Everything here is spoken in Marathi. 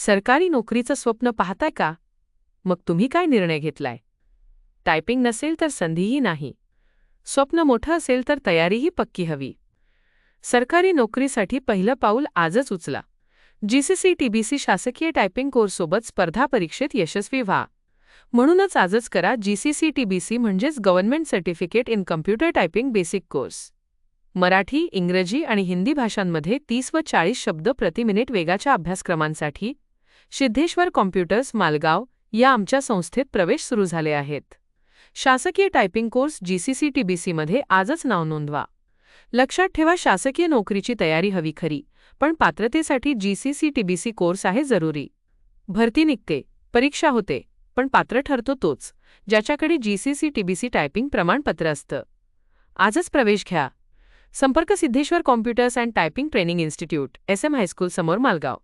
सरकारी नोकरीचं स्वप्न पाहताय का? मग तुम्ही काय निर्णय घेतलाय? टायपिंग नसेल तर संधीही नाही. स्वप्न मोठं असेल तर तयारीही पक्की हवी. सरकारी नोकरीसाठी पहिलं पाऊल आजच उचला. GCC-TBC शासकीय टायपिंग कोर्ससोबत स्पर्धा परीक्षेत यशस्वी व्हा. म्हणूनच आजच करा GCC-TBC म्हणजेच government certificate in computer typing basic course. Marathi, इंग्रजी आणि हिंदी भाषांमध्ये 30 व 40 शब्द प्रति मिनिट वेगाच्या अभ्यासक्रमांसाठी सिद्धेश्वर कॉम्प्युटर्स मालगाव या आमच्या संस्थेत प्रवेश सुरू झाले आहेत. शासकीय टायपिंग कोर्स GCC-TBC मध्ये आजच नाव नोंदवा. लक्षात ठेवा, शासकीय नोकरीची तयारी हवी खरी, पण पात्रतेसाठी GCC-TBC कोर्स आहे जरुरी. भरती निघते, परीक्षा होते, पण पात्र ठरतो तोच, ज्याच्याकडे GCC-TBC टायपिंग प्रमाणपत्र असतं. आजच प्रवेश घ्या. संपर्क Siddheshwar computers and typing training institute, SM high school समोर मालगाव.